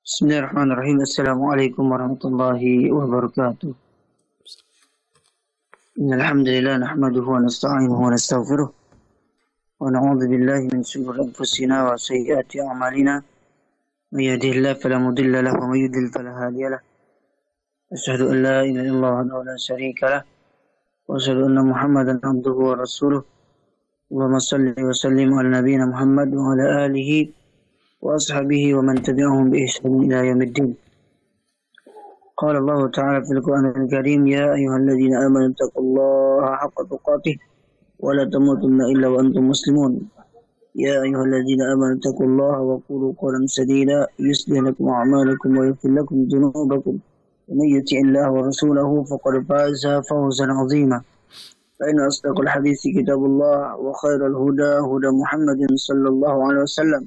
Bismillahirrahmanirrahim. Assalamualaikum warahmatullahi wabarakatuh. Innal hamdalillah nahmaduhu wa nasta'inuhu wa nastaghfiruh wa na'udzu billahi min shururi anfusina wa sayyiati a'malina. May yahdihillahu fala mudilla lahu wa may yudlil fala hadiya lahu. Asyhadu an la ilaha illallah wahdahu la syarika lahu wa asyhadu anna Muhammadan abduhu wa rasuluh. Allahumma shalli wa sallim ala nabiyyina Muhammad wa ala alihi وأصحابه ومن تبعهم بإحسان إلى يوم الدين. قال الله تعالى في القرآن الكريم: يا أيها الذين آمنوا اتقوا الله حق تقاته ولا تموتن إلا وأنتم مسلمون. يا أيها الذين آمنوا اتقوا الله وقولوا قولا سديدا يصلح لكم أعمالكم ويغفر لكم ذنوبكم ومن يطع الله ورسوله فقد فاز فوزا عظيما. فإن أصدق الحديث كتاب الله وخير الهدى هدى محمد صلى الله عليه وسلم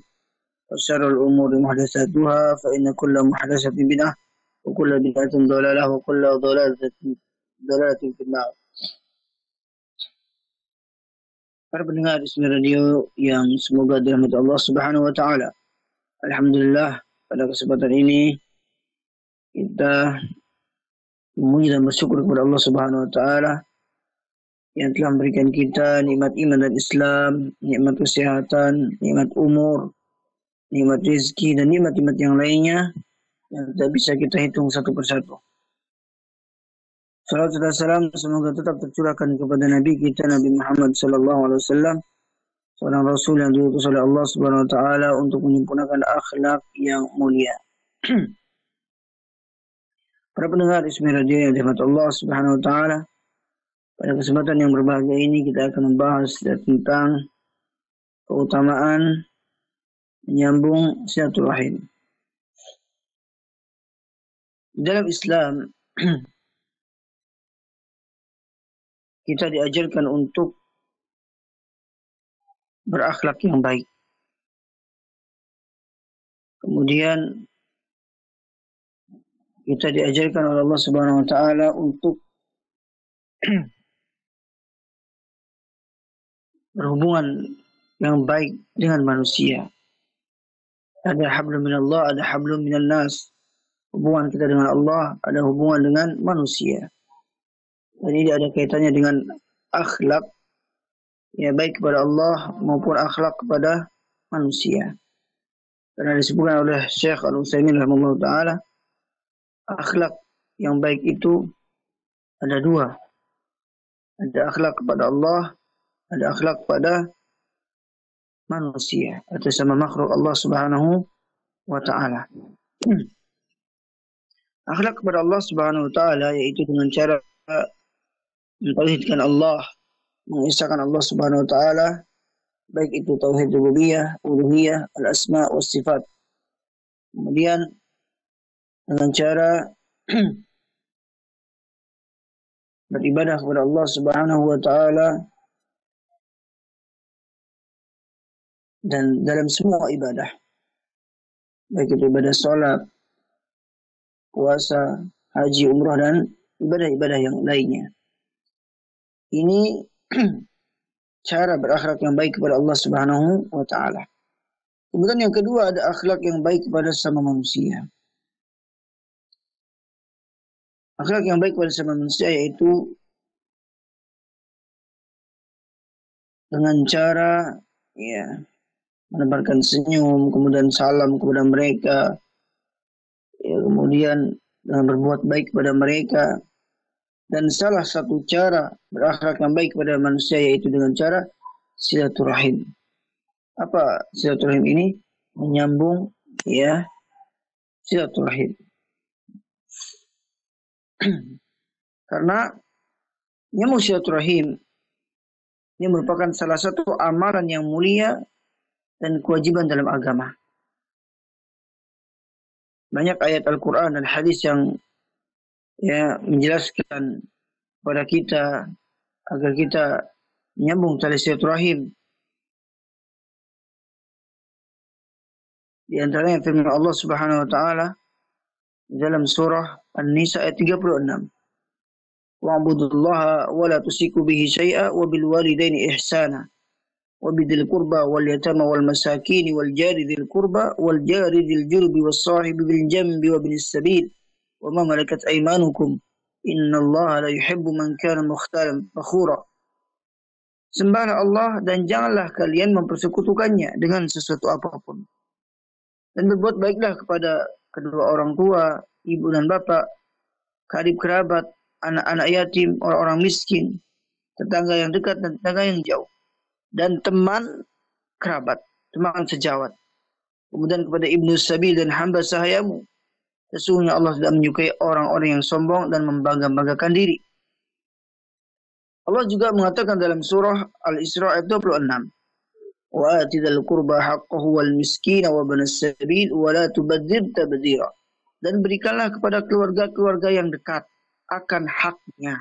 وشر الأمور محدثاتها فإن كل محدثة بدعة وكل بدعة ضلالة وكل ضلالة في النار. Para pendengar Ismi Radio yang semoga dirahmati Allah Subhanahu wa taala. Alhamdulillah, pada kesempatan ini kita memuji dan bersyukur kepada Allah Subhanahu wa taala yang telah memberikan kita nikmat iman dan Islam, nikmat kesehatan, nikmat umur, nikmat rezeki dan nikmat-nikmat yang lainnya yang tidak bisa kita hitung satu persatu. Salawat dan salam semoga tetap tercurahkan kepada Nabi kita Nabi Muhammad SAW, seorang Rasul yang diutus oleh Allah Subhanahu Wa Taala untuk menyempurnakan akhlak yang mulia. Para pendengar Ismi Radio yang dirahmati Allah Subhanahu Wa Taala, pada kesempatan yang berbahagia ini kita akan membahas tentang keutamaan menyambung silaturahim. Dalam Islam kita diajarkan untuk berakhlak yang baik. Kemudian kita diajarkan oleh Allah Subhanahu wa taala untuk berhubungan yang baik dengan manusia. Ada hablum minallah, ada hablum minan nas. Hubungan kita dengan Allah, ada hubungan dengan manusia. Dan ini ada kaitannya dengan akhlak, ya baik kepada Allah maupun akhlak kepada manusia. Karena disebutkan oleh Syekh Al-Utsaimin rahimahullah ta'ala, akhlak yang baik itu ada dua. Ada akhlak kepada Allah, ada akhlak kepada manusia atau sama makhluk Allah Subhanahu wa taala. Akhlak kepada Allah Subhanahu wa taala yaitu dengan cara mentauhidkan Allah, mengesahkan Allah Subhanahu wa taala, baik itu tauhid rububiyah, uluhiyah, al-asma wa sifat. Kemudian dengan cara beribadah kepada Allah Subhanahu wa taala dan dalam semua ibadah, baik itu ibadah sholat, puasa, haji, umrah, dan ibadah-ibadah yang lainnya. Ini cara berakhlak yang baik kepada Allah Subhanahu wa taala. Kemudian yang kedua ada akhlak yang baik kepada sesama manusia. Akhlak yang baik kepada sesama manusia yaitu dengan cara menebarkan senyum, kemudian salam kepada mereka, kemudian dengan berbuat baik kepada mereka. Dan salah satu cara berakhlak yang baik kepada manusia yaitu dengan cara silaturahim. Apa silaturahim ini? Menyambung silaturahim. Karena menyambung silaturahim ini merupakan salah satu amalan yang mulia dan kewajiban dalam agama. Banyak ayat Al-Quran dan hadis yang menjelaskan kepada kita agar kita menyambung tali silaturahim. Di antaranya firman Allah Subhanahu wa taala dalam surah An-Nisa ayat 36. Wa'budullaha wa la tusyriku bihi syai'a wa bil walidaini ihsana وبذي القربى واليتامى والمساكين والجار ذي القربى والجار ذي الجرب والصاحب بالجنب وابن السبيل وما ملكت أيمانكم إن الله لا يحب من كان مختالا فخورا. Sembahlah Allah dan janganlah kalian mempersekutukannya dengan sesuatu apapun. Dan berbuat baiklah kepada kedua orang tua, ibu dan bapak, karib kerabat, anak-anak yatim, orang-orang miskin, tetangga yang dekat dan tetangga yang jauh, dan teman kerabat, teman sejawat. Kemudian kepada ibnu sabil dan hamba sahayamu. Sesungguhnya Allah tidak menyukai orang-orang yang sombong dan membangga-banggakan diri. Allah juga mengatakan dalam surah Al-Isra ayat 26. Wa atidal qurba haqqahu wal miskina wa banas sabil wa la tubadzir tabdzira. Dan berikanlah kepada keluarga-keluarga yang dekat akan haknya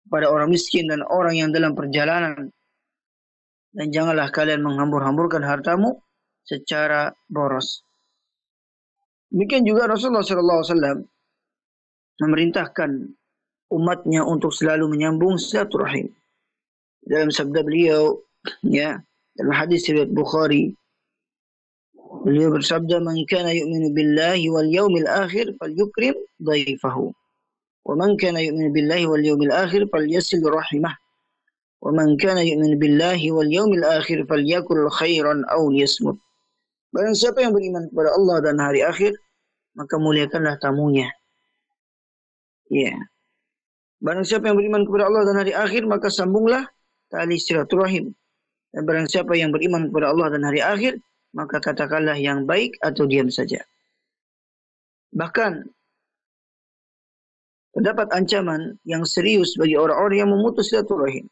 pada orang miskin dan orang yang dalam perjalanan. Dan janganlah kalian menghambur-hamburkan hartamu secara boros. Demikian juga Rasulullah SAW memerintahkan umatnya untuk selalu menyambung silaturahim. Dalam sabda beliau, ya, dalam hadis riwayat Bukhari, beliau bersabda, "Man kana yu'minu billahi wal yawmil akhir falyukrim dhaifahu. Wa man kana yu'minu billahi wal yawmil akhir falyasil rahimah. Wa man kana yu'minu billahi wal yawmil akhir falyakul khairan aw liyasmut." Barang siapa yang beriman kepada Allah dan hari akhir, maka muliakanlah tamunya. Ya. Barang siapa yang beriman kepada Allah dan hari akhir, maka sambunglah tali silaturahim. Dan barang siapa yang beriman kepada Allah dan hari akhir, maka katakanlah yang baik atau diam saja. Bahkan terdapat ancaman yang serius bagi orang-orang yang memutus silaturahim.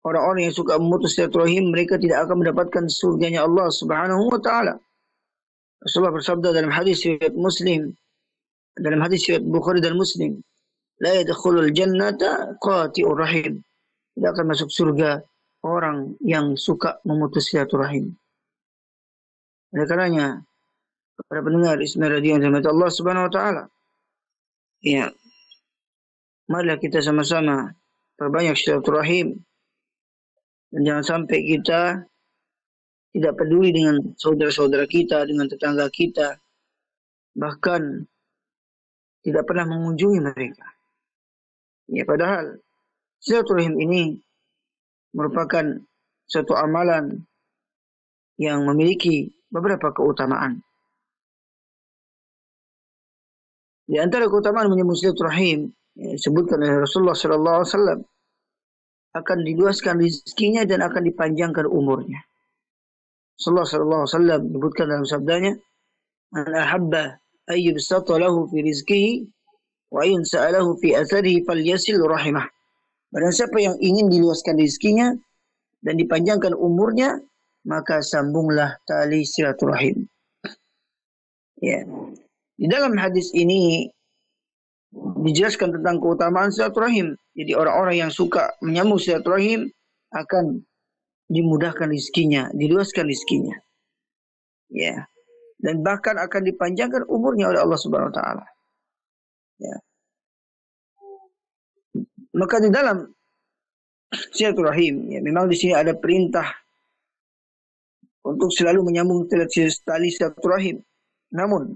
Orang-orang yang suka memutus silaturahim, mereka tidak akan mendapatkan surganya Allah Subhanahu wa taala. Rasulullah bersabda dalam hadis riwayat Muslim, dalam hadis riwayat Bukhari dan Muslim, la yadkhulul jannata qati'ur rahim. Tidak akan masuk surga orang yang suka memutus silaturahim. Oleh karenanya, para pendengar Ismail Radio yang dirahmati Allah Subhanahu wa taala, ya, marilah kita sama-sama perbanyak silaturahim dan jangan sampai kita tidak peduli dengan saudara-saudara kita, dengan tetangga kita, bahkan tidak pernah mengunjungi mereka. Ya, padahal silaturahim ini merupakan suatu amalan yang memiliki beberapa keutamaan. Di antara keutamaan menyambung silaturahim disebutkan oleh Rasulullah SAW, akan diluaskan rezekinya dan akan dipanjangkan umurnya. Rasulullah SAW menyebutkan dalam sabdanya, "Man ahabba ayyubsata lahu fi rizqihi wa in sa'alahu fi atharihi falyasil rahimah." Barang siapa yang ingin diluaskan rezekinya dan dipanjangkan umurnya, maka sambunglah tali silaturahim. Ya. Di dalam hadis ini dijelaskan tentang keutamaan silaturahim. Jadi orang-orang yang suka menyambung silaturahim akan dimudahkan rezekinya, diluaskan rezekinya. Ya. Dan bahkan akan dipanjangkan umurnya oleh Allah Subhanahu wa taala. Ya. Maka di dalam silaturahim, ya, memang di sini ada perintah untuk selalu menyambung tali silaturahim. Namun,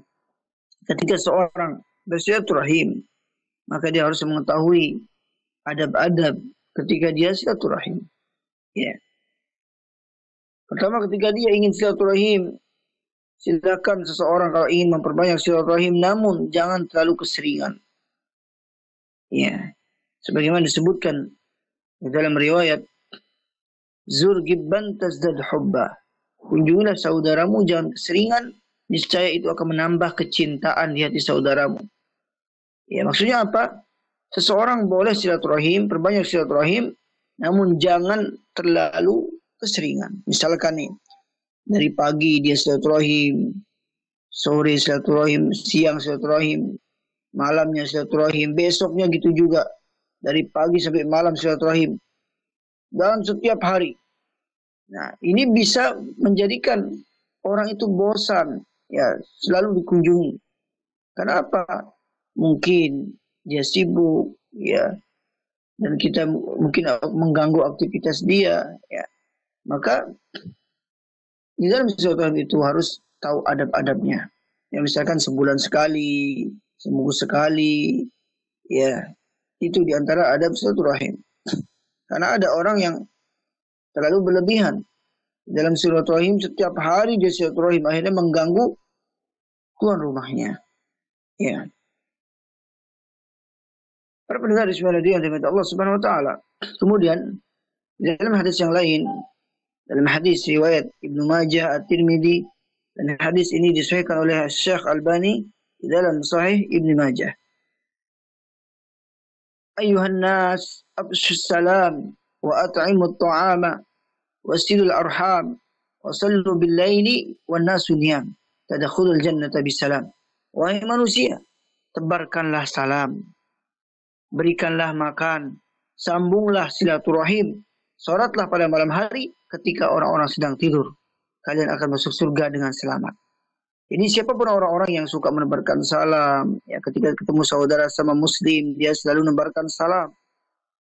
ketika seorang bersilaturahim, maka dia harus mengetahui adab-adab ketika dia silaturahim. Ya. Pertama, ketika dia ingin silaturahim, silakan seseorang kalau ingin memperbanyak silaturahim, namun jangan terlalu keseringan. Ya. Sebagaimana disebutkan di dalam riwayat, zur gibban tazdad hubba. Kunjungilah saudaramu, jangan keseringan, niscaya itu akan menambah kecintaan di hati saudaramu. Ya, maksudnya apa? Seseorang boleh silaturahim, perbanyak silaturahim, namun jangan terlalu keseringan. Misalkan nih, dari pagi dia silaturahim, sore silaturahim, siang silaturahim, malamnya silaturahim, besoknya gitu juga. Dari pagi sampai malam silaturahim. Dalam setiap hari. Nah, ini bisa menjadikan orang itu bosan. Ya, selalu dikunjungi. Kenapa? Mungkin dia sibuk, ya, dan kita mungkin mengganggu aktivitas dia, ya, maka di dalam silaturahim itu harus tahu adab-adabnya. Ya, misalkan sebulan sekali, seminggu sekali, ya, itu diantara adab silaturahim. Karena ada orang yang terlalu berlebihan dalam silaturahim, setiap hari dia silaturahim, akhirnya mengganggu tuan rumahnya. Ya, para pendengar di semua yang dimiliki Allah Subhanahu Wa Taala. Kemudian dalam hadis yang lain, dalam hadis riwayat Ibnu Majah, At-Tirmidzi, dan hadis ini disahihkan oleh Syekh Albani di dalam Sahih Ibnu Majah. Ayuhan nas, afshus salam wa at'imut ta'ama wasilul arham wa sallu bil laili wan nasu niyam tadkhulul jannata bisalam. Wahai manusia, tebarkanlah salam, berikanlah makan, sambunglah silaturahim, salatlah pada malam hari ketika orang-orang sedang tidur. Kalian akan masuk surga dengan selamat. Jadi siapapun orang-orang yang suka menebarkan salam, ya, ketika ketemu saudara sama muslim, dia selalu menebarkan salam.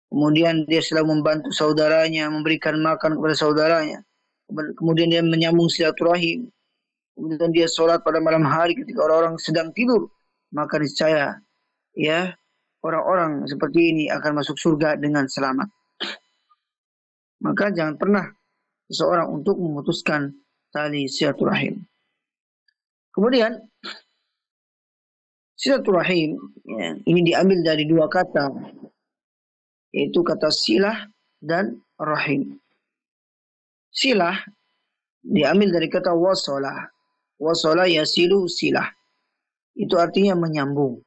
Kemudian dia selalu membantu saudaranya, memberikan makan kepada saudaranya. Kemudian dia menyambung silaturahim. Kemudian dia sholat pada malam hari ketika orang-orang sedang tidur. Maka niscaya, ya, orang-orang seperti ini akan masuk surga dengan selamat. Maka jangan pernah seseorang untuk memutuskan tali silaturahim. Kemudian silaturahim, ya, ini diambil dari dua kata, yaitu kata silah dan rahim. Silah diambil dari kata wasolah. Wasolah yasilu silah. Itu artinya menyambung.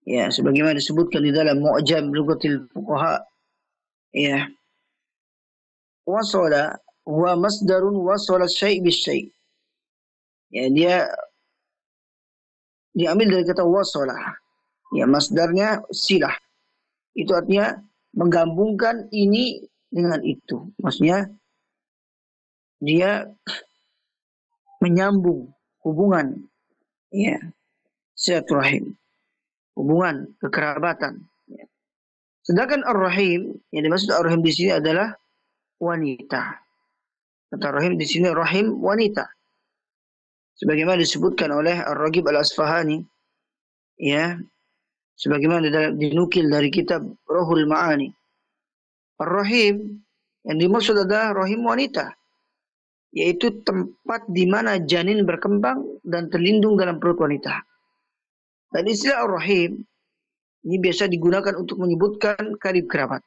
Ya, sebagaimana disebutkan di dalam Mu'jam Lughatil Fuqaha, ya. Wasolah huwa masdarun wasolah syai' bis syai'. Ya, dia diambil dari kata wasolah. Ya, masdarnya silah. Itu artinya menggabungkan ini dengan itu. Maksudnya dia menyambung hubungan, ya, silaturahim, hubungan kekerabatan. Ya. Sedangkan ar-rahim, yang dimaksud ar-rahim di sini adalah wanita. Kata rahim di sini rahim wanita. Sebagaimana disebutkan oleh Ar-Raghib Al-Asfahani, ya, sebagaimana dinukil dari kitab Ruhul Ma'ani. Ar-Rahim yang dimaksud adalah rahim wanita, yaitu tempat di mana janin berkembang dan terlindung dalam perut wanita. Dan istilah ar-rahim ini biasa digunakan untuk menyebutkan karib kerabat,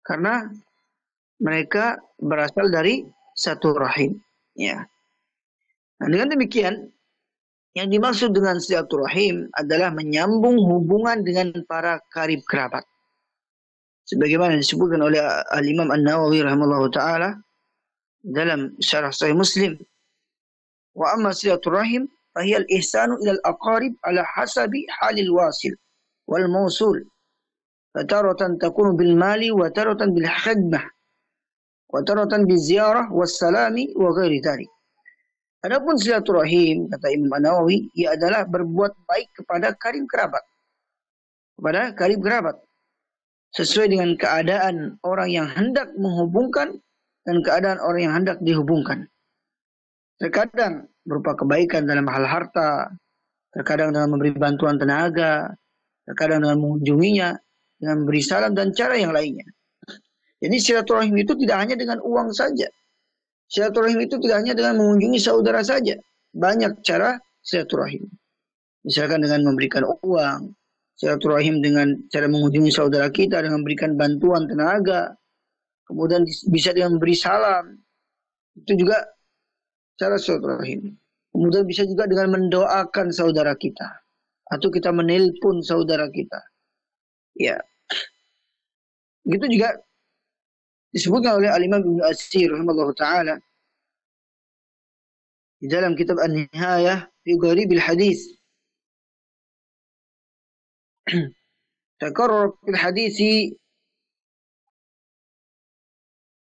karena mereka berasal dari satu rahim. Ya. Nah, dengan demikian, yang dimaksud dengan silaturahim adalah menyambung hubungan dengan para karib kerabat. Sebagaimana disebutkan oleh Al-Imam An-Nawawi rahimahullah ta'ala dalam syarah Sahih Muslim. Wa amma silaturahim fahiyal ihsanu ilal aqarib ala hasabi halil wasil wal mausul. Fataratan takunu bil mali wa taratan bil khidmah wa taratan bil ziyarah was salami wa ghairi dhalik. Adapun silaturahim, kata Imam An-Nawawi, ia adalah berbuat baik kepada karib kerabat. Kepada karib kerabat. Sesuai dengan keadaan orang yang hendak menghubungkan dan keadaan orang yang hendak dihubungkan. Terkadang berupa kebaikan dalam hal harta, terkadang dengan memberi bantuan tenaga, terkadang dengan mengunjunginya, dengan memberi salam dan cara yang lainnya. Jadi silaturahim itu tidak hanya dengan uang saja. Silaturahim itu tidak hanya dengan mengunjungi saudara saja. Banyak cara silaturahim. Misalkan dengan memberikan uang, silaturahim dengan cara mengunjungi saudara kita, dengan memberikan bantuan tenaga, kemudian bisa dengan memberi salam. Itu juga cara silaturahim. Kemudian bisa juga dengan mendoakan saudara kita, atau kita menelpon saudara kita. Ya. Begitu juga disebutkan oleh Al-Imam Ibnu Atsir rahimahullah ta'ala di dalam kitab An-Nihayah fi Gharibil Hadis. Takarrar fil hadisi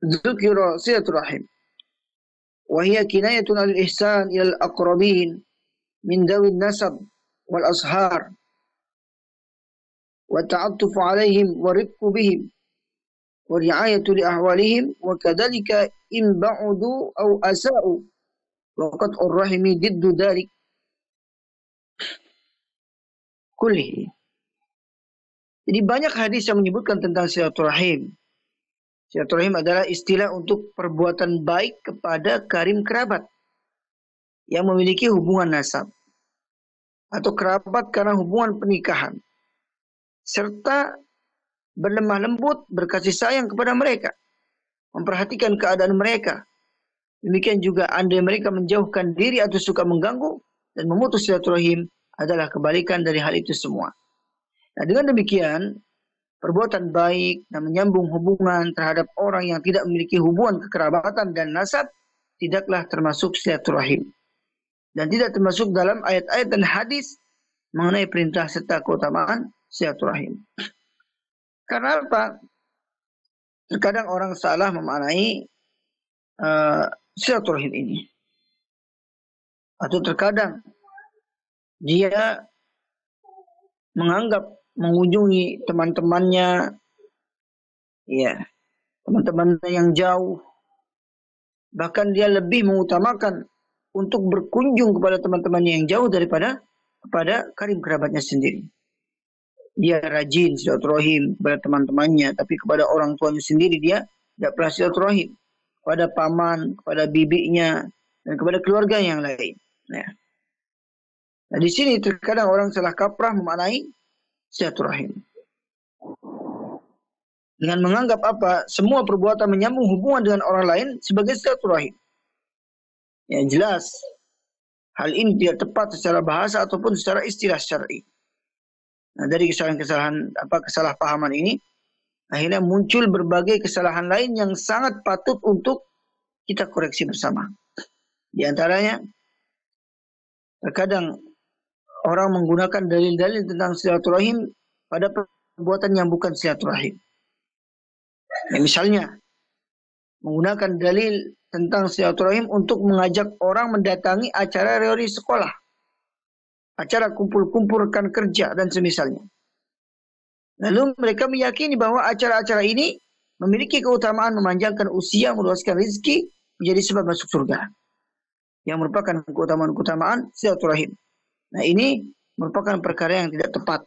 dzukira silaturahim wa hiya kinayatun al-ihsan ila al-aqrabin min dawi an-nasab wal ashar wa ta'attufu 'alaihim wa rifqu bihim wa ri'ayatu li ahwalihim wa kadzalika in ba'udu aw asa'u wa qat'ur rahimi diddu dzalik kullihi. Jadi banyak hadis yang menyebutkan tentang silaturahim. Silaturahim adalah istilah untuk perbuatan baik kepada karim kerabat yang memiliki hubungan nasab atau kerabat karena hubungan pernikahan, serta berlemah lembut, berkasih sayang kepada mereka, memperhatikan keadaan mereka. Demikian juga andai mereka menjauhkan diri atau suka mengganggu dan memutus silaturahim adalah kebalikan dari hal itu semua. Nah, dengan demikian, perbuatan baik dan menyambung hubungan terhadap orang yang tidak memiliki hubungan kekerabatan dan nasab tidaklah termasuk silaturahim. Dan tidak termasuk dalam ayat-ayat dan hadis mengenai perintah serta keutamaan silaturahim. Karena apa? Terkadang orang salah memaknai silaturahim ini. Atau terkadang dia menganggap mengunjungi teman-temannya, ya, teman-temannya yang jauh, bahkan dia lebih mengutamakan untuk berkunjung kepada teman-temannya yang jauh daripada kepada karib kerabatnya sendiri. Dia rajin silaturahim kepada teman-temannya, tapi kepada orang tuanya sendiri dia tidak pernah silaturahim, kepada paman, kepada bibinya, dan kepada keluarga yang lain. Nah, di sini terkadang orang salah kaprah memaknai silaturahim dengan menganggap apa? Semua perbuatan menyambung hubungan dengan orang lain sebagai silaturahim. Yang jelas hal ini tidak tepat secara bahasa ataupun secara istilah syar'i. Nah, dari kesalahpahaman ini akhirnya muncul berbagai kesalahan lain yang sangat patut untuk kita koreksi bersama. Di antaranya, terkadang orang menggunakan dalil-dalil tentang silaturahim pada perbuatan yang bukan silaturahim. Ya, misalnya, menggunakan dalil tentang silaturahim untuk mengajak orang mendatangi acara reuni sekolah, acara kumpul-kumpul rekan kerja, dan semisalnya. Lalu mereka meyakini bahwa acara-acara ini memiliki keutamaan memanjangkan usia, meluaskan rezeki, menjadi sebab masuk surga. Yang merupakan keutamaan-keutamaan silaturahim. Nah, ini merupakan perkara yang tidak tepat.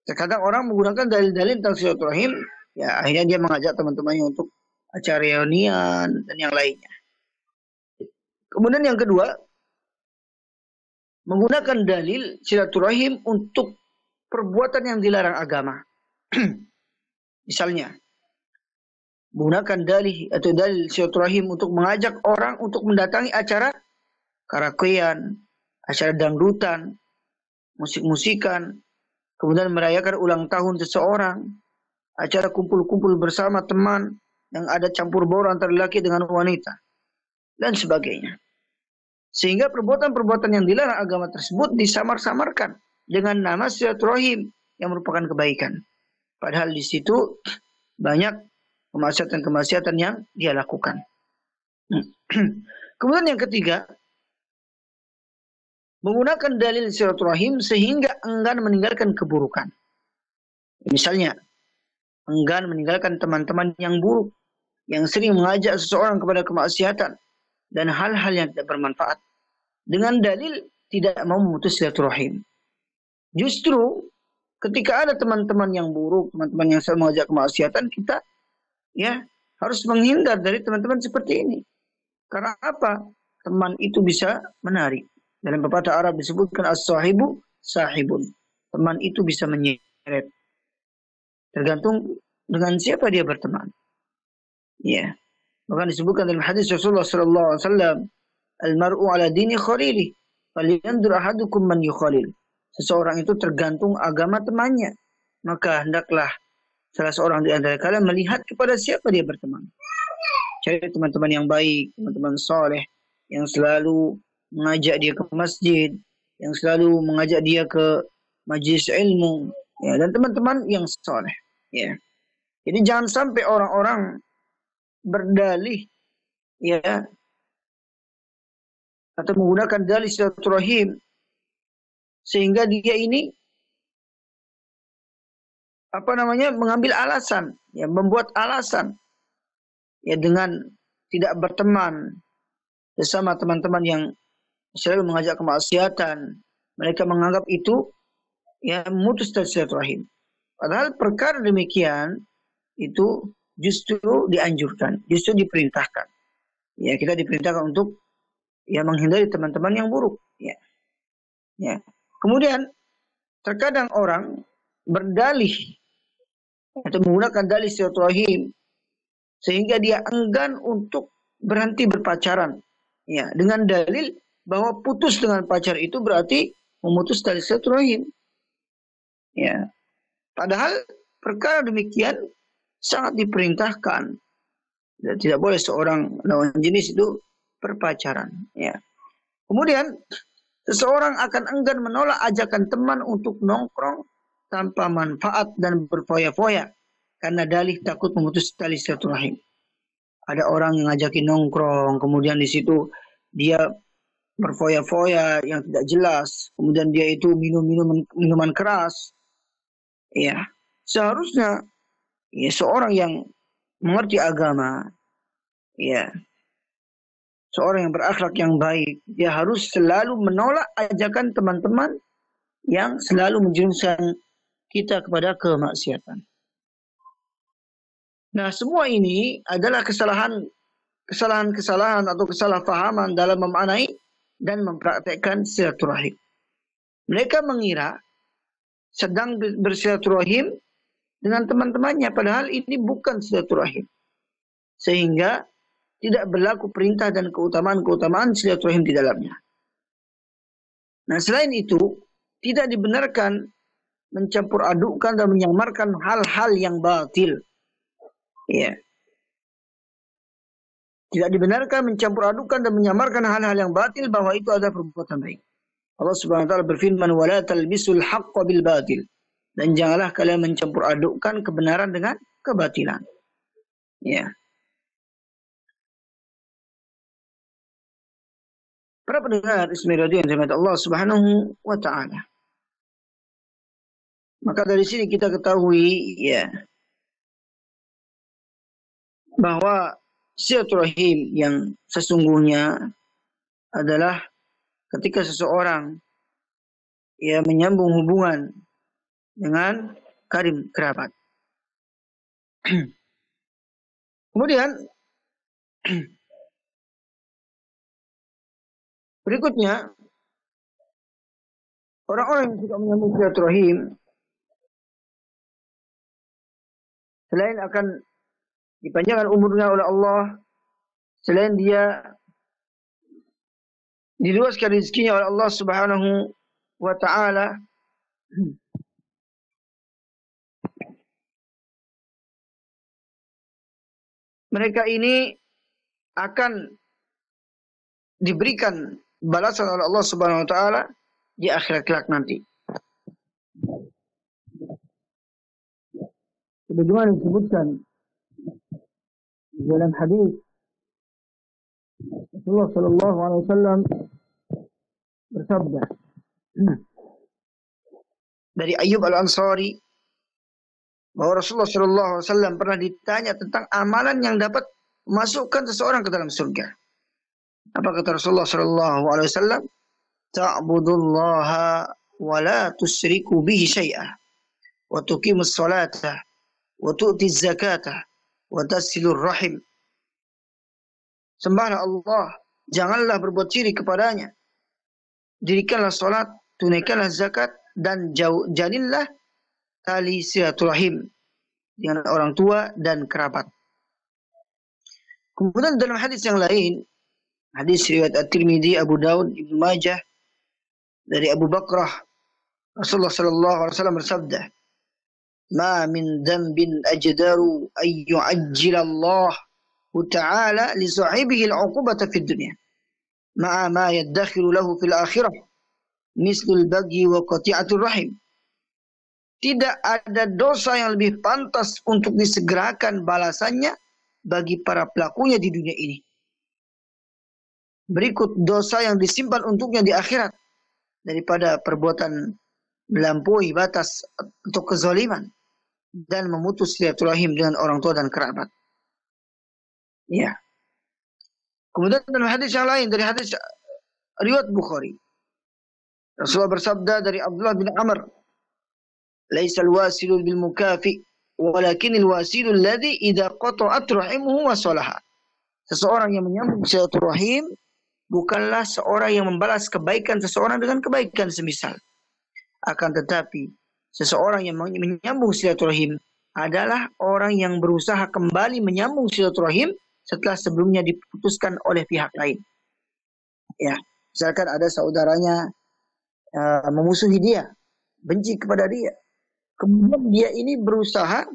Terkadang orang menggunakan dalil-dalil tentang silaturahim, ya akhirnya dia mengajak teman-temannya untuk acara reunian dan yang lainnya. Kemudian yang kedua, menggunakan dalil silaturahim untuk perbuatan yang dilarang agama. Misalnya, menggunakan dalil silaturahim untuk mengajak orang untuk mendatangi acara karaokean, acara dangdutan, musik-musikan, kemudian merayakan ulang tahun seseorang, acara kumpul-kumpul bersama teman yang ada campur baur antara laki dengan wanita, dan sebagainya. Sehingga perbuatan-perbuatan yang dilarang agama tersebut disamar-samarkan dengan nama silaturahim yang merupakan kebaikan. Padahal di situ banyak kemaksiatan-kemaksiatan yang dia lakukan. Kemudian yang ketiga, menggunakan dalil silaturahim sehingga enggan meninggalkan keburukan. Misalnya, enggan meninggalkan teman-teman yang buruk, yang sering mengajak seseorang kepada kemaksiatan dan hal-hal yang tidak bermanfaat, dengan dalil tidak mau memutus silaturahim. Justru ketika ada teman-teman yang buruk, teman-teman yang selalu mengajak kemaksiatan, kita ya harus menghindar dari teman-teman seperti ini. Karena apa? Teman itu bisa menarik. Dalam pepatah Arab disebutkan as-sahibu sahibun. Teman itu bisa menyeret. Tergantung dengan siapa dia berteman. Ya. Bahkan disebutkan dalam hadis Rasulullah sallallahu alaihi wasallam, al-mar'u ala dini khalili, falyanzur ahadukum man yukhalil. Seseorang itu tergantung agama temannya. Maka hendaklah salah seorang di antara kalian melihat kepada siapa dia berteman. Cari teman-teman yang baik, teman-teman soleh, yang selalu mengajak dia ke masjid, yang selalu mengajak dia ke majlis ilmu, ya, dan teman-teman yang soleh. Ya. Jadi jangan sampai orang-orang berdalih, ya, atau menggunakan dalih silaturahim sehingga dia ini mengambil alasan, ya, membuat alasan, ya, dengan tidak berteman bersama teman-teman yang selalu mengajak kemaksiatan. Mereka menganggap itu, ya, memutus tali silaturahim. Padahal perkara demikian itu justru dianjurkan, justru diperintahkan. Ya, kita diperintahkan untuk, ya, menghindari teman-teman yang buruk. Ya, ya. Kemudian terkadang orang berdalih atau menggunakan dalih silaturahim sehingga dia enggan untuk berhenti berpacaran. Ya, dengan dalil bahwa putus dengan pacar itu berarti memutus tali silaturahim. Ya, padahal perkara demikian sangat diperintahkan. Tidak boleh seorang lawan jenis itu berpacaran. Ya. Kemudian seseorang akan enggan menolak ajakan teman untuk nongkrong tanpa manfaat dan berfoya-foya karena dalih takut memutus tali silaturahim. Ada orang yang ngajakin nongkrong, kemudian di situ dia berfoya-foya yang tidak jelas, kemudian dia itu minum minuman keras. Ya, seharusnya, ya, seorang yang mengerti agama, ya, seorang yang berakhlak yang baik, dia harus selalu menolak ajakan teman-teman yang selalu menjerumuskan kita kepada kemaksiatan. Nah, semua ini adalah kesalahan atau kesalahpahaman dalam memaknai dan mempraktekkan silaturahim. Mereka mengira sedang bersilaturahim dengan teman-temannya, padahal ini bukan silaturahim. Sehingga tidak berlaku perintah dan keutamaan silaturahim di dalamnya. Nah, selain itu, tidak dibenarkan mencampur adukkan dan menyamarkan hal-hal yang batil. Ya. Tidak dibenarkan mencampur adukkan dan menyamarkan hal-hal yang batil bahwa itu adalah perbuatan baik. Allah Subhanahu wa taala berfirman, "Wa la talbisul haqqa bil batil." Dan janganlah kalian mencampur adukkan kebenaran dengan kebatilan. Ya. Para pendengar Ismi Radio yang dirahmati Allah Subhanahu wa taala. Maka dari sini kita ketahui, ya, bahwa silaturahim yang sesungguhnya adalah ketika seseorang, ya, menyambung hubungan dengan karib kerabat. Kemudian berikutnya, orang-orang yang suka menyambung silaturahim selain akan dipanjangkan umurnya oleh Allah, selain dia diluaskan rezekinya oleh Allah Subhanahu wa taala, mereka ini akan diberikan balasan oleh Allah Subhanahu wa taala di akhirat kelak nanti. Sebagaimana disebutkan dalam hadis Rasulullah sallallahu alaihi wasallam bersabda dari Ayyub Al-Ansari bahwa Rasulullah sallallahu alaihi wasallam pernah ditanya tentang amalan yang dapat memasukkan seseorang ke dalam surga. Apa kata Rasulullah sallallahu alaihi wasallam? Ta'budullaha wa la tusyriku bihi syai'a wa tuqimus salata wa tu'tiz zakata wa tasilur rahim. Sembahlah Allah, janganlah berbuat syirik kepadanya. Dirikanlah salat, tunaikanlah zakat, dan jalinlah tali silaturahim dengan orang tua dan kerabat. Kemudian dalam hadis yang lain, hadis riwayat At-Tirmidzi, Abu Daud, Ibnu Majah dari Abu Bakrah, Rasulullah sallallahu alaihi wasallam bersabda, "Ma min dhanbin ajdaru ay yu'ajjila Allah ta'ala li sahibihi al-'uqubata fid dunya ma'a ma yaddakhiru lahu fil akhirah mislul baghi wa qati'atur rahim." Tidak ada dosa yang lebih pantas untuk disegerakan balasannya bagi para pelakunya di dunia ini. Berikut dosa yang disimpan untuknya di akhirat daripada perbuatan melampaui batas atau kezaliman. dan memutus silaturahim dengan orang tua dan kerabat. Ya. Kemudian dalam hadis yang lain dari hadis riwayat Bukhari, Rasulullah bersabda dari Abdullah bin Amr, "Laisal wasilu bil mukafi, walakinil wasilu alladhi idza qata'at rahimuhu wa salaha." Seseorang yang menyambung silaturahim bukanlah seorang yang membalas kebaikan seseorang dengan kebaikan semisal. Akan tetapi, seseorang yang menyambung silaturahim adalah orang yang berusaha kembali menyambung silaturahim setelah sebelumnya diputuskan oleh pihak lain. Ya, misalkan ada saudaranya memusuhi dia, benci kepada dia. Kemudian dia ini berusaha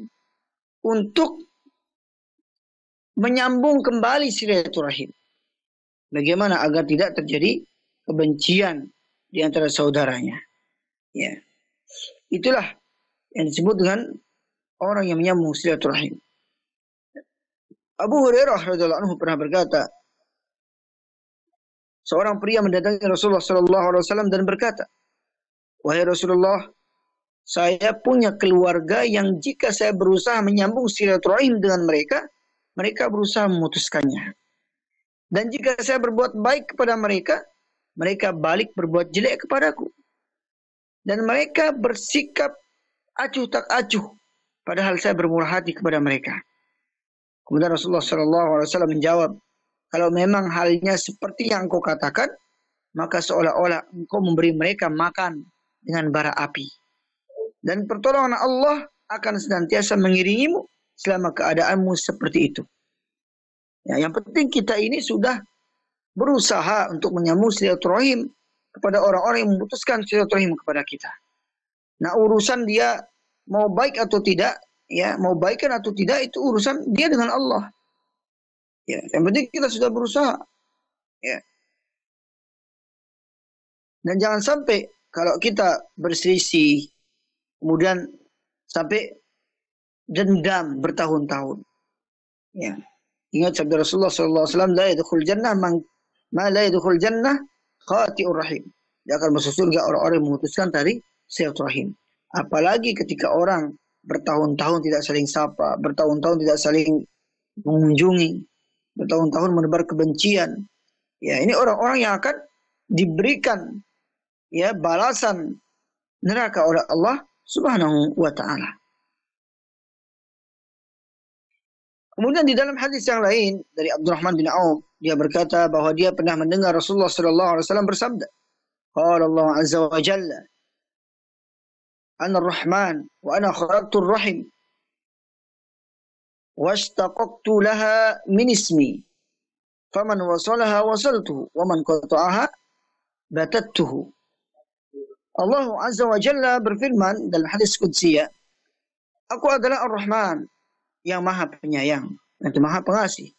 untuk menyambung kembali silaturahim. Bagaimana agar tidak terjadi kebencian di antara saudaranya. Ya. Itulah yang disebut dengan orang yang menyambung silaturahim. Abu Hurairah radhiyallahu anhu pernah berkata, seorang pria mendatangi Rasulullah sallallahu alaihi wasallam dan berkata, "Wahai Rasulullah, saya punya keluarga yang jika saya berusaha menyambung silaturahim dengan mereka, mereka berusaha memutuskannya. Dan jika saya berbuat baik kepada mereka, mereka balik berbuat jelek kepadaku. Dan mereka bersikap acuh tak acuh, padahal saya bermurah hati kepada mereka." Kemudian Rasulullah SAW menjawab, "Kalau memang halnya seperti yang engkau katakan, maka seolah-olah engkau memberi mereka makan dengan bara api. Dan pertolongan Allah akan senantiasa mengiringimu selama keadaanmu seperti itu." Ya, yang penting kita ini sudah berusaha untuk menyambung silaturahim kepada orang-orang yang memutuskan silaturahim kepada kita. Nah, urusan dia mau baik atau tidak, ya, mau baikan atau tidak itu urusan dia dengan Allah. Ya, yang penting kita sudah berusaha. Ya. Dan jangan sampai kalau kita berselisih kemudian sampai dendam bertahun-tahun. Ya. Ingat sabda Rasulullah SAW, la yadkhul jannah ma la yadkhul jannah khati'ur rahim. Dia akan masuk surga orang-orang yang memutuskan tadi silaturahim. Apalagi ketika orang bertahun-tahun tidak saling sapa, bertahun-tahun tidak saling mengunjungi, bertahun-tahun menebar kebencian. Ya, ini orang-orang yang akan diberikan ya balasan neraka oleh Allah Subhanahu wa taala. Kemudian di dalam hadis yang lain dari Abdurrahman bin Auf, dia berkata bahwa dia pernah mendengar Rasulullah sallallahu alaihi wasallam bersabda, "Qala Allah azza wa jalla, Ana Ar-Rahman wa ana khalaqtu ar-rahim washtaqaqtu laha min ismi. Faman wasalaha wasaltuhu wa man qata'aha batattuhu." Allah azza wa jalla berfirman dalam hadis qudsiyah, "Aku adalah Ar-Rahman yang maha penyayang dan maha pengasih.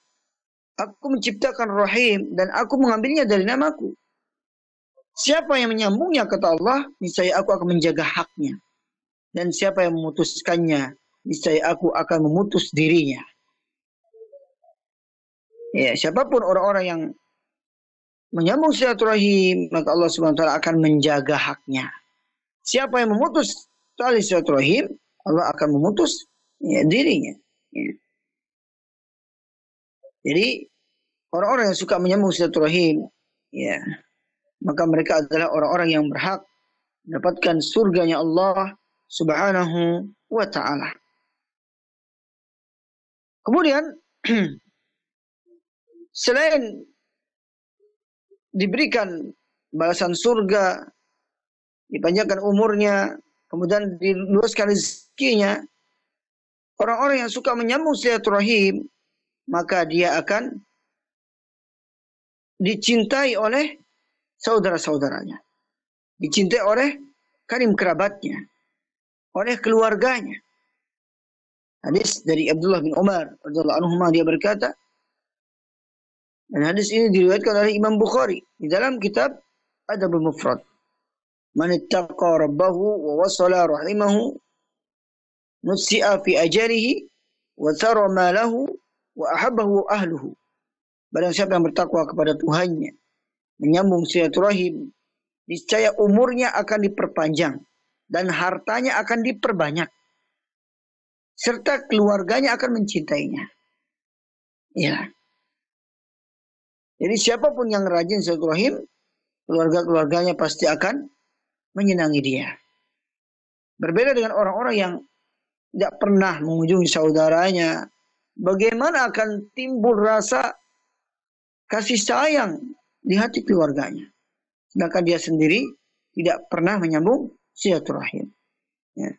Aku menciptakan rahim dan aku mengambilnya dari namaku. Siapa yang menyambungnya, kata Allah, niscaya aku akan menjaga haknya. Dan siapa yang memutuskannya, niscaya aku akan memutus dirinya." Ya, siapapun orang-orang yang menyambung silaturahim, maka Allah Subhanahu wa taala akan menjaga haknya. Siapa yang memutus tali silaturahim, Allah akan memutus ya, dirinya. Ya. Jadi orang-orang yang suka menyambung silaturahim, ya, maka mereka adalah orang-orang yang berhak mendapatkan surganya Allah Subhanahu wa taala. Kemudian selain diberikan balasan surga, dipanjangkan umurnya, kemudian diluaskan rezekinya, orang-orang yang suka menyambung silaturahim, maka dia akan dicintai oleh saudara-saudaranya, dicintai oleh karim kerabatnya, oleh keluarganya. Hadis dari Abdullah bin Umar radhiyallahu anhu, dia berkata, dan hadis ini diriwayatkan oleh Imam Bukhari di dalam kitab Adabul Mufrad, "Man ittaqa rabbahu wa wasala rahimahu nusi'a fi ajarihi wa thara malahu wa ahabbahu ahluhu." Barang siapa yang bertakwa kepada Tuhannya, menyambung silaturahim, niscaya umurnya akan diperpanjang dan hartanya akan diperbanyak. serta keluarganya akan mencintainya. Ya. Jadi siapapun yang rajin silaturahim, keluarga-keluarganya pasti akan menyenangi dia. Berbeda dengan orang-orang yang tidak pernah mengunjungi saudaranya, bagaimana akan timbul rasa kasih sayang di hati keluarganya. Sedangkan dia sendiri tidak pernah menyambung silaturahim. Ya.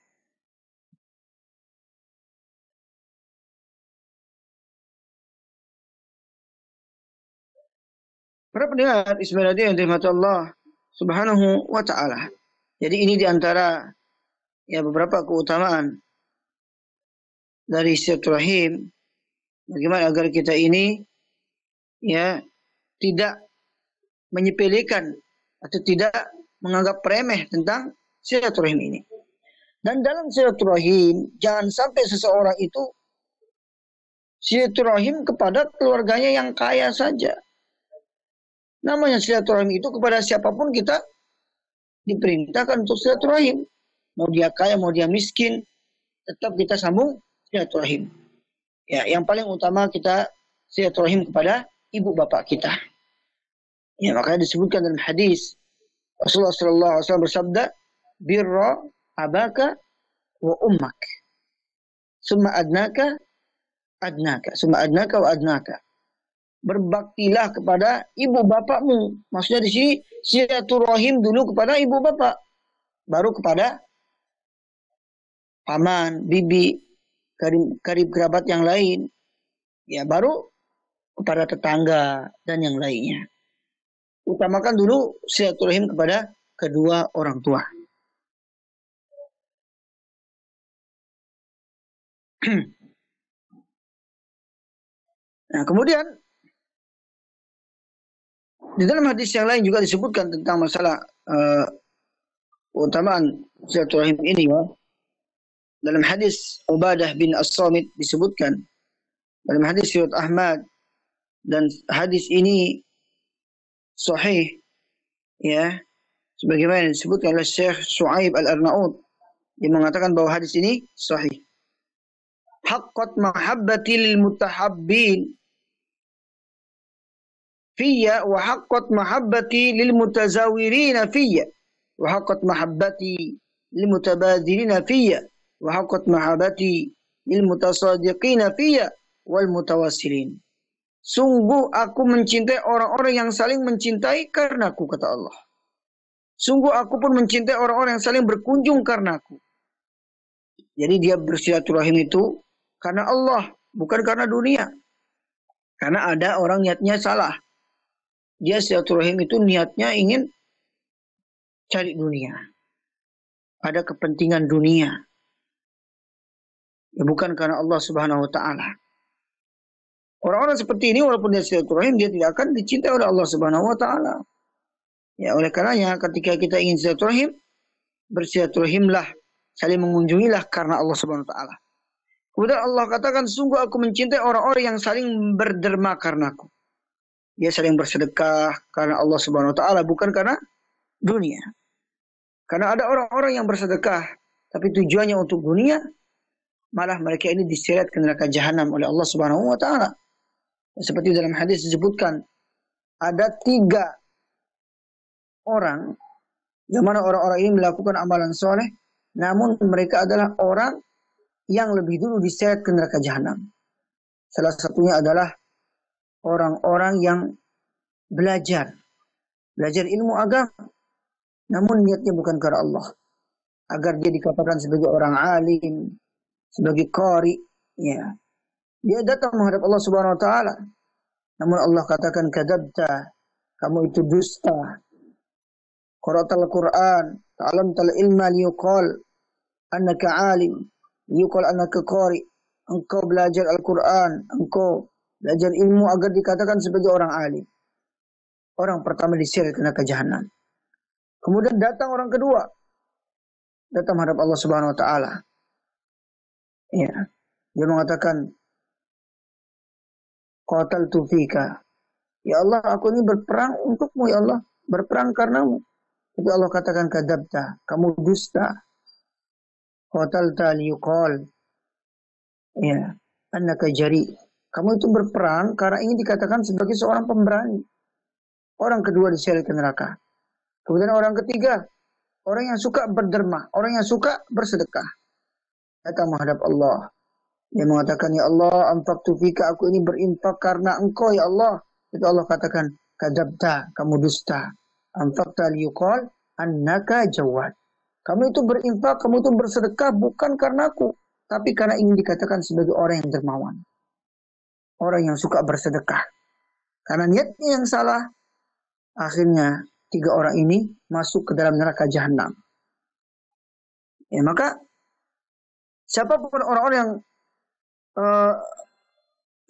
Para pendengar Ismail yang dirahmati Allah Subhanahu wa taala. Jadi ini diantara ya beberapa keutamaan dari silaturahim. Bagaimana agar kita ini ya tidak menyepelekan atau tidak menganggap remeh tentang silaturahim ini. Dan dalam silaturahim jangan sampai seseorang itu silaturahim kepada keluarganya yang kaya saja. Namanya silaturahim itu kepada siapapun kita diperintahkan untuk silaturahim. Mau dia kaya, mau dia miskin, tetap kita sambung silaturahim. Ya, yang paling utama kita silaturahim kepada ibu bapak kita. Ya, makanya disebutkan dalam hadis Rasulullah sallallahu alaihi wasallam bersabda, "Birra abaka wa ummak. Summa adnaka summa adnaka wa adnaka." Berbaktilah kepada ibu bapakmu. Maksudnya di sini silaturahim dulu kepada ibu bapak, baru kepada paman, bibi, karib kerabat yang lain. Ya, baru kepada tetangga dan yang lainnya. Utamakan dulu silaturahim kepada kedua orang tua. Nah, kemudian di dalam hadis yang lain juga disebutkan tentang masalah keutamaan silaturahim ini ya. Dalam hadis Ubadah bin As-Samit disebutkan, dalam hadis riwayat Ahmad, dan hadis ini sahih ya, sebagaimana disebutkan oleh Syekh Shu'aib Al-Arnaud, dia mengatakan bahwa hadis ini sahih. Haqqat mahabbati lil mutahabbin fiyya wa haqqat mahabbati lil mutazawirina fiyya wa haqqat mahabbati lil mutabadilina fiyya wa haqqat mahabbati lil mutasadiqina fiyya wal mutawassilin. Sungguh aku mencintai orang-orang yang saling mencintai karenaku, kata Allah. Sungguh aku pun mencintai orang-orang yang saling berkunjung karenaku. Jadi dia bersilaturahim itu karena Allah, bukan karena dunia. Karena ada orang niatnya salah. Dia silaturahim itu niatnya ingin cari dunia. Ada kepentingan dunia. Ya, bukan karena Allah Subhanahu wa taala. Orang-orang seperti ini walaupun dia silaturahim, dia tidak akan dicintai oleh Allah Subhanahu wa taala. Ya, oleh karenanya ketika kita ingin silaturahim, bersilaturahimlah, saling mengunjungilah karena Allah Subhanahu wa taala. Kemudian Allah katakan, sungguh aku mencintai orang-orang yang saling berderma karenaku. Dia saling bersedekah karena Allah Subhanahu wa taala, bukan karena dunia. Karena ada orang-orang yang bersedekah tapi tujuannya untuk dunia, malah mereka ini diseret ke neraka jahanam oleh Allah Subhanahu wa taala. Seperti dalam hadis disebutkan, ada 3 orang yang mana orang-orang ini melakukan amalan soleh, namun mereka adalah orang yang lebih dulu diseret ke neraka jahanam. Salah satunya adalah orang-orang yang belajar ilmu agama, namun niatnya bukan karena Allah, agar dia dikatakan sebagai orang alim, sebagai qari, ya. Dia datang menghadap Allah Subhanahu wa taala, namun Allah katakan, kadzabta, kamu itu dusta. Qara'tal Qur'an, ta'lamtal ilma liyuqal annaka alim, liyuqal annaka qari. Engkau belajar Al-Quran, engkau belajar ilmu agar dikatakan sebagai orang alim. Orang pertama diseret ke neraka jahanam. Kemudian datang orang kedua, datang menghadap Allah Subhanahu wa taala. Ya. Dia mengatakan, qataltu fika. Ya Allah, aku ini berperang untukmu, ya Allah, berperang karenamu. Tapi Allah katakan, kadzabta, kamu dusta. Qatalta liyuqal Ya, annaka jari. Kamu itu berperang karena ingin dikatakan sebagai seorang pemberani. Orang kedua diseret ke neraka. Kemudian orang ketiga, orang yang suka berderma, orang yang suka bersedekah. Datang menghadap Allah. Dia mengatakan, ya Allah, anfaqtu fika, aku ini berinfak karena engkau, ya Allah. Itu Allah katakan, kadzabta, kamu dusta. Anfaqta liyuqal annaka jawad. Kamu itu berinfak, kamu itu bersedekah bukan karena aku, tapi karena ingin dikatakan sebagai orang yang dermawan. Orang yang suka bersedekah. Karena niatnya yang salah, akhirnya 3 orang ini masuk ke dalam neraka jahanam. Ya, maka siapapun orang-orang yang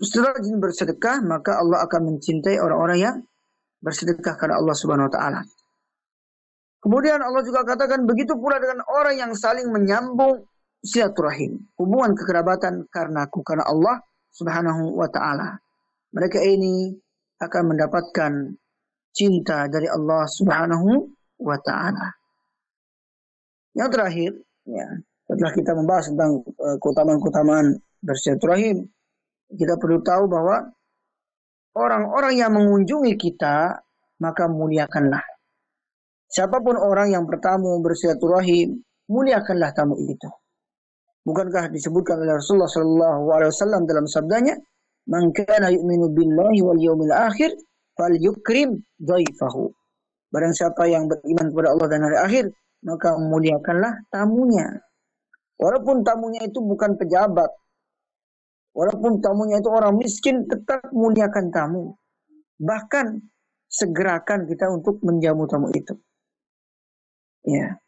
setelah rajin bersedekah, maka Allah akan mencintai orang-orang yang bersedekah karena Allah Subhanahu wa taala. Kemudian Allah juga katakan begitu pula dengan orang yang saling menyambung silaturahim, hubungan kekerabatan karena Allah Subhanahu wa taala. Mereka ini akan mendapatkan cinta dari Allah Subhanahu wa taala. Yang terakhir, ya, setelah kita membahas tentang keutamaan-keutamaan bersilaturahim, kita perlu tahu bahwa orang-orang yang mengunjungi kita, maka muliakanlah. Siapapun orang yang bertamu bersilaturahim, muliakanlah tamu itu. Bukankah disebutkan oleh Rasulullah SAW dalam sabdanya, "Man kana yu'minu billahi wal yawmil akhir, falyukrim dhaifahu." Barang siapa yang beriman kepada Allah dan hari akhir, maka muliakanlah tamunya. Walaupun tamunya itu bukan pejabat, walaupun tamunya itu orang miskin, tetap muliakan tamu. Bahkan segerakan kita untuk menjamu tamu itu. Ya.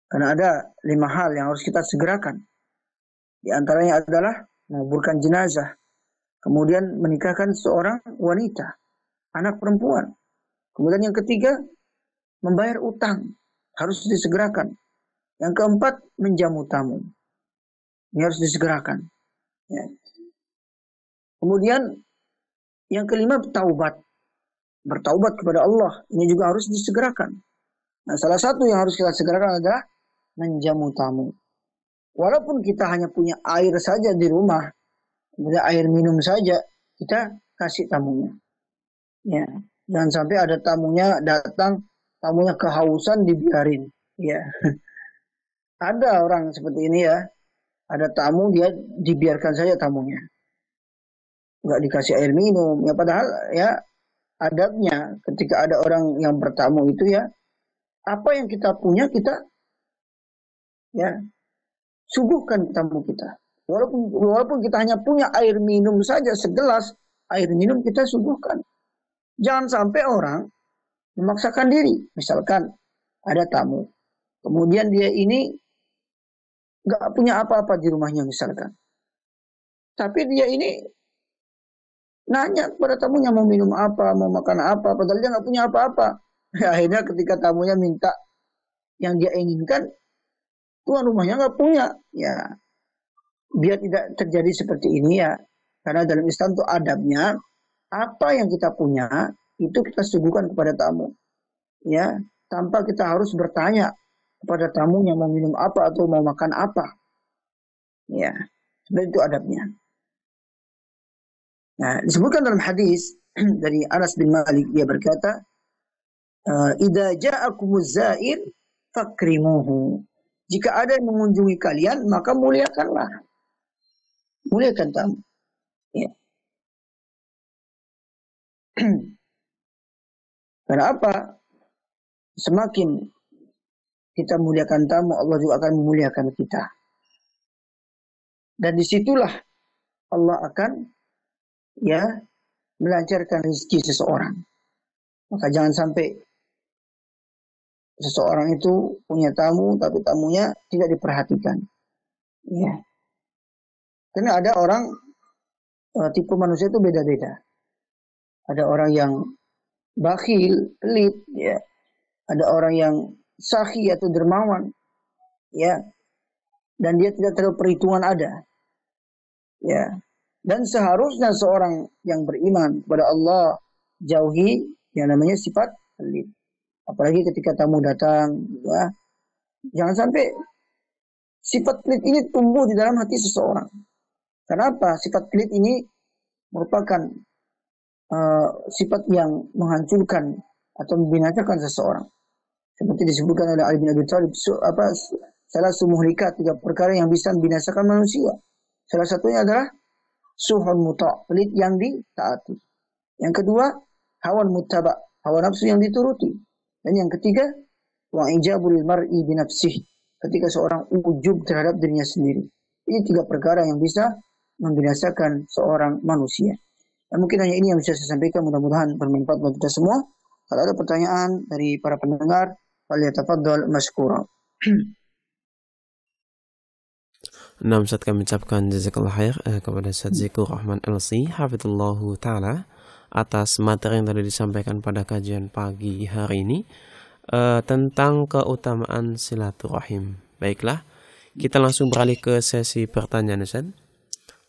Karena ada 5 hal yang harus kita segerakan. Di antaranya adalah menguburkan jenazah, kemudian menikahkan seorang wanita, anak perempuan. Kemudian yang ketiga, membayar utang, harus disegerakan. Yang keempat, menjamu tamu. Ini harus disegerakan. Ya. Kemudian yang kelima, taubat. Bertaubat kepada Allah. Ini juga harus disegerakan. Nah, salah satu yang harus kita segerakan adalah menjamu tamu. Walaupun kita hanya punya air saja di rumah, kemudian air minum saja, kita kasih tamunya. Ya. Jangan sampai ada tamunya datang, tamunya kehausan dibiarin. Ya. Ada orang seperti ini ya. Ada tamu, dia dibiarkan saja tamunya. Nggak dikasih air minum. Ya padahal ya adabnya ketika ada orang yang bertamu itu ya, apa yang kita punya kita ya suguhkan tamu kita. Walaupun kita hanya punya air minum saja segelas air minum kita suguhkan. Jangan sampai orang memaksakan diri. Misalkan ada tamu, kemudian dia ini nggak punya apa-apa di rumahnya misalkan. Tapi dia ini nanya kepada tamunya mau minum apa, mau makan apa, padahal dia nggak punya apa-apa. Akhirnya ketika tamunya minta yang dia inginkan, tuan rumahnya nggak punya. Ya, biar tidak terjadi seperti ini ya. Karena dalam Islam itu adabnya, apa yang kita punya, itu kita suguhkan kepada tamu. Ya, tanpa kita harus bertanya kepada tamu yang mau minum apa atau mau makan apa. Ya, seperti itu adabnya. Nah, disebutkan dalam hadis dari Anas bin Malik, dia berkata, "Idza ja'akumuz za'ir fakrimuhu." Jika ada yang mengunjungi kalian, maka muliakanlah. Muliakan tamu. Ya. Karena apa? Semakin kita muliakan tamu, Allah juga akan memuliakan kita. Dan disitulah Allah akan ya melancarkan rezeki seseorang. Maka jangan sampai seseorang itu punya tamu, tapi tamunya tidak diperhatikan. Ya. Karena ada orang, tipe manusia itu beda-beda. Ada orang yang bakhil, pelit, ya. Ada orang yang sakhi atau dermawan, ya. Dan dia tidak terlalu perhitungan ada. Ya. Dan seharusnya seorang yang beriman kepada Allah jauhi yang namanya sifat pelit. Apalagi ketika tamu datang, ya. Jangan sampai sifat pelit ini tumbuh di dalam hati seseorang. Kenapa? Sifat pelit ini merupakan sifat yang menghancurkan atau membinasakan seseorang. Seperti disebutkan oleh Ali bin Abi Thalib, salah sumuhlikat, 3 perkara yang bisa membinasakan manusia. Salah satunya adalah suhun muta', pelit yang ditaati. Yang kedua, hawan muttaba', hawa nafsu yang dituruti. Dan yang ketiga, wa ijabul mar'i binafsih, ketika seorang ujub terhadap dirinya sendiri. Ini 3 perkara yang bisa membinasakan seorang manusia. Dan mungkin hanya ini yang bisa saya sampaikan, mudah-mudahan bermanfaat bagi kita semua. Kalau ada pertanyaan dari para pendengar, falyatafaddal mashkura. Nah, Ustaz, kami ucapkan jazakallah khair kepada Ustaz Zikur Rahman LC hafizallahu ta'ala atas materi yang tadi disampaikan pada kajian pagi hari ini tentang keutamaan silaturahim. Baiklah, kita langsung beralih ke sesi pertanyaan, Ustaz.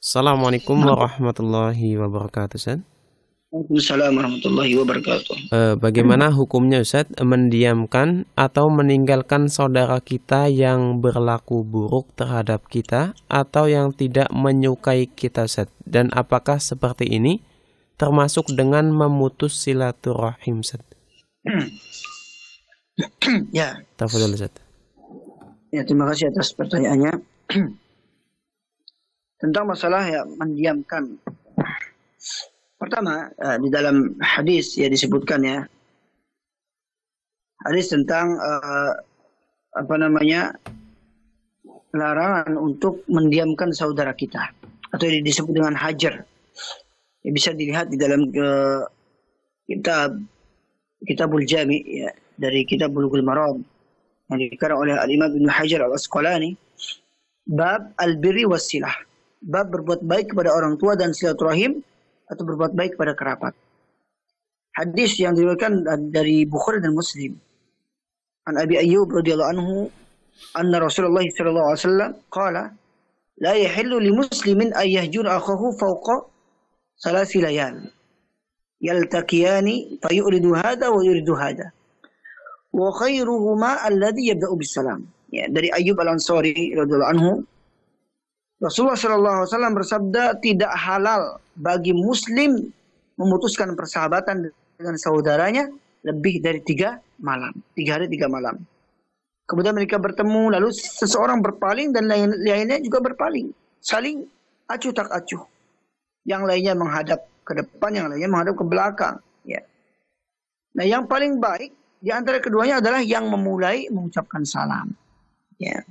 Assalamualaikum warahmatullahi wabarakatuh, Ustaz. Waalaikumsalam warahmatullahi wabarakatuh. Bagaimana hukumnya, Ustaz, mendiamkan atau meninggalkan saudara kita yang berlaku buruk terhadap kita atau yang tidak menyukai kita, Ustaz? Dan apakah seperti ini termasuk dengan memutus silaturahim, Ustaz? Ya. Tafadhol, Ustaz. Ya, terima kasih atas pertanyaannya. Tentang masalah ya mendiamkan. Pertama, di dalam hadis ya disebutkan ya, hadis tentang larangan untuk mendiamkan saudara kita, atau disebut dengan hajar. Ya, bisa dilihat di dalam Kitabul Jami ya, dari Kitab Bulughul Maram yang dikarang oleh Al-Imam Ibnu Hajar Al-Asqalani, bab al-birri was-silah, bab berbuat baik kepada orang tua dan silaturahim, atau berbuat baik kepada kerabat. Hadis yang diriwayatkan dari Bukhari dan Muslim. An Abi Ayyub radhiyallahu anhu, anna Rasulullah sallallahu alaihi wasallam qala, la yahillu li muslimin an yahjura akhahu fawqa salasi layal. Yaltaqiyani fayuridu hadha wa yuridu hadha. Wa khairuhuma alladhi yabda'u bis salam. Ya, dari Ayyub Al-Ansari radhiyallahu anhu, Rasulullah SAW bersabda, tidak halal bagi muslim memutuskan persahabatan dengan saudaranya lebih dari 3 malam. 3 hari 3 malam. Kemudian mereka bertemu, lalu seseorang berpaling dan lainnya juga berpaling. Saling acuh tak acuh. Yang lainnya menghadap ke depan, yang lainnya menghadap ke belakang. Ya. Nah, yang paling baik di antara keduanya adalah yang memulai mengucapkan salam. Ya.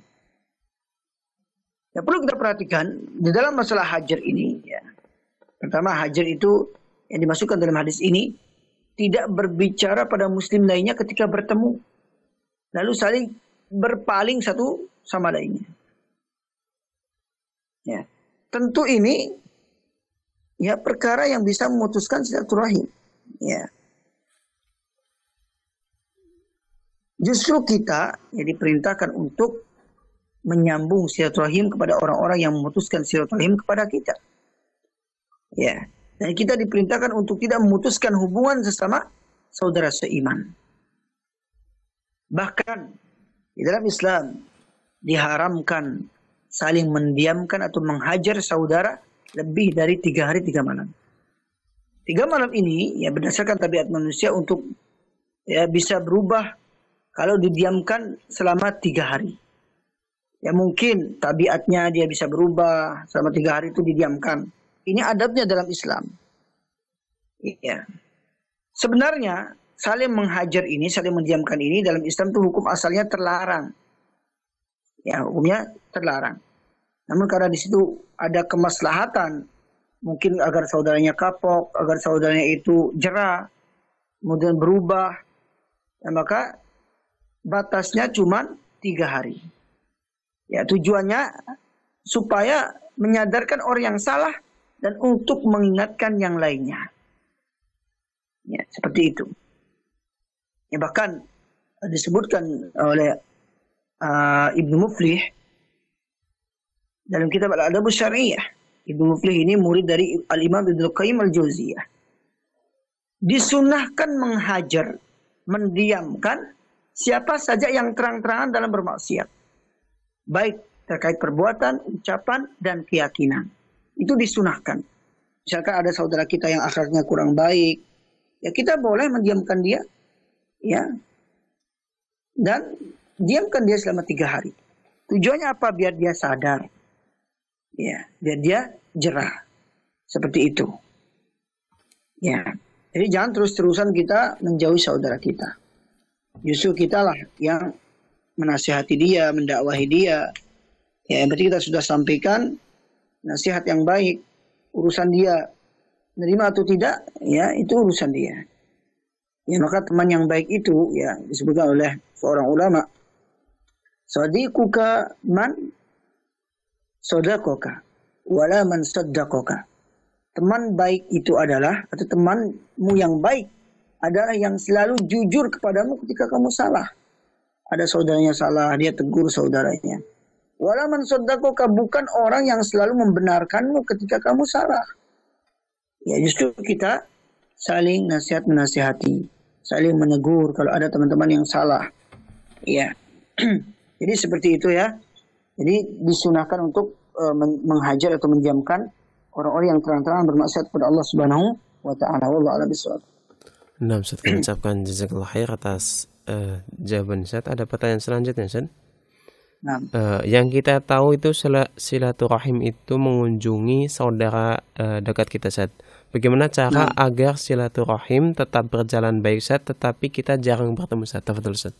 Ya, perlu kita perhatikan di dalam masalah hajar ini. Ya. Pertama, hajar itu yang dimasukkan dalam hadis ini tidak berbicara pada muslim lainnya ketika bertemu, lalu saling berpaling satu sama lainnya. Ya. Tentu ini ya perkara yang bisa memutuskan silaturahim. Ya. Justru kita ya diperintahkan untuk menyambung silaturahim kepada orang-orang yang memutuskan silaturahim kepada kita. Ya, dan kita diperintahkan untuk tidak memutuskan hubungan sesama saudara seiman. Bahkan di dalam Islam diharamkan saling mendiamkan atau menghajar saudara lebih dari 3 hari 3 malam. 3 malam ini ya berdasarkan tabiat manusia untuk ya bisa berubah kalau didiamkan selama 3 hari. Ya mungkin tabiatnya dia bisa berubah selama 3 hari itu didiamkan. Ini adabnya dalam Islam. Ya. Sebenarnya saling menghajar ini, saling mendiamkan ini dalam Islam itu hukum asalnya terlarang. Ya, hukumnya terlarang. Namun karena di situ ada kemaslahatan, mungkin agar saudaranya kapok, agar saudaranya itu jera, kemudian berubah, ya, maka batasnya cuma 3 hari. Ya, tujuannya supaya menyadarkan orang yang salah dan untuk mengingatkan yang lainnya. Ya, seperti itu. Ya, bahkan disebutkan oleh Ibnu Muflih dalam kitab Al-Adab Syariah. Ibnu Muflih ini murid dari Al-Imam Ibnu Qayyim Al-Jauziyah. Disunahkan menghajar, mendiamkan siapa saja yang terang-terangan dalam bermaksiat. Baik terkait perbuatan, ucapan, dan keyakinan. Itu disunahkan. Misalkan ada saudara kita yang akhlaknya kurang baik, ya kita boleh mendiamkan dia, ya, dan diamkan dia selama 3 hari. Tujuannya apa? Biar dia sadar, ya, biar dia jerah, seperti itu, ya. Jadi jangan terus-terusan kita menjauhi saudara kita. Justru kita lah yang menasihati dia, mendakwahi dia. Ya, berarti kita sudah sampaikan nasihat yang baik. Urusan dia menerima atau tidak, ya itu urusan dia. Ya, maka teman yang baik itu ya disebutkan oleh seorang ulama, sadiquka man sadaqaka wala man saddaqaka. Teman baik itu adalah, atau temanmu yang baik adalah yang selalu jujur kepadamu ketika kamu salah. Ada saudaranya salah, dia tegur saudaranya. Wala man saddaqaka, bukan orang yang selalu membenarkanmu ketika kamu salah. Ya, justru kita saling nasihat menasihati, saling menegur kalau ada teman-teman yang salah. Ya. Jadi seperti itu ya. Jadi disunahkan untuk menghajar atau mendiamkan orang-orang yang terang-terangan bermaksiat kepada Allah Subhanahu wa taala. Wallahu a'lam bishawab. Nah, Ustaz, kami ucapkan jazakallah khair atas jawaban Ustaz. Ada pertanyaan selanjutnya, Ustaz? Nah, Yang kita tahu itu silaturahim itu mengunjungi saudara dekat kita, Ustaz. Bagaimana cara agar silaturahim tetap berjalan baik, Ustaz, tetapi kita jarang bertemu, Ustaz? Tafadhol, Ustaz.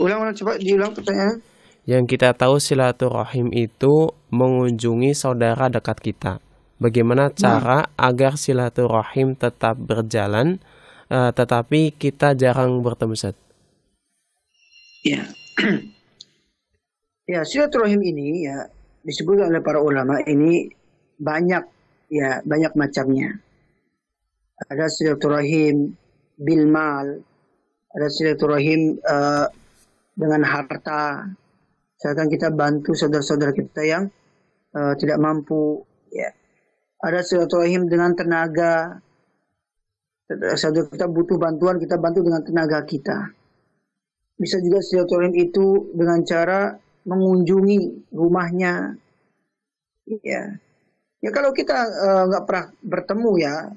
ulang coba diulang pertanyaannya. Yang kita tahu silaturahim itu mengunjungi saudara dekat kita. Bagaimana cara agar silaturahim tetap berjalan, tetapi kita jarang bertemu, Ustaz? Ya. Ya, silaturahim ini ya disebut oleh para ulama ini banyak macamnya. Ada silaturahim bil mal, ada silaturahim dengan harta. Misalkan kita bantu saudara-saudara kita yang tidak mampu, ya. Ada silaturahim dengan tenaga. Saudara kita butuh bantuan, kita bantu dengan tenaga kita. Bisa juga silaturahim itu dengan cara mengunjungi rumahnya. Ya. Ya kalau kita nggak pernah bertemu ya,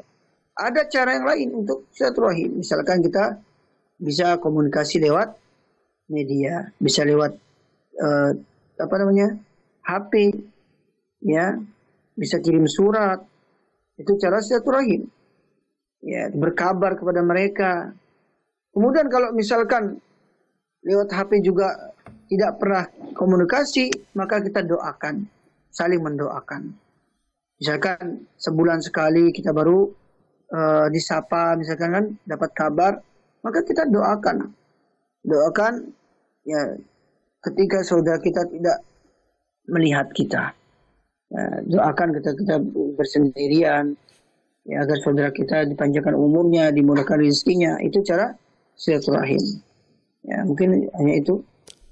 ada cara yang lain untuk silaturahim. Misalkan kita bisa komunikasi lewat media, bisa lewat HP, ya, bisa kirim surat. Itu cara silaturahim. Ya, berkabar kepada mereka. Kemudian kalau misalkan lewat HP juga tidak pernah komunikasi, maka kita doakan, saling mendoakan. Misalkan sebulan sekali kita baru disapa, misalkan kan dapat kabar, maka kita doakan ya ketika saudara kita tidak melihat kita. Doakan kita bersendirian, ya, agar saudara kita dipanjangkan umurnya, dimudahkan rezekinya. Itu cara silaturahim. Ya, mungkin hanya itu.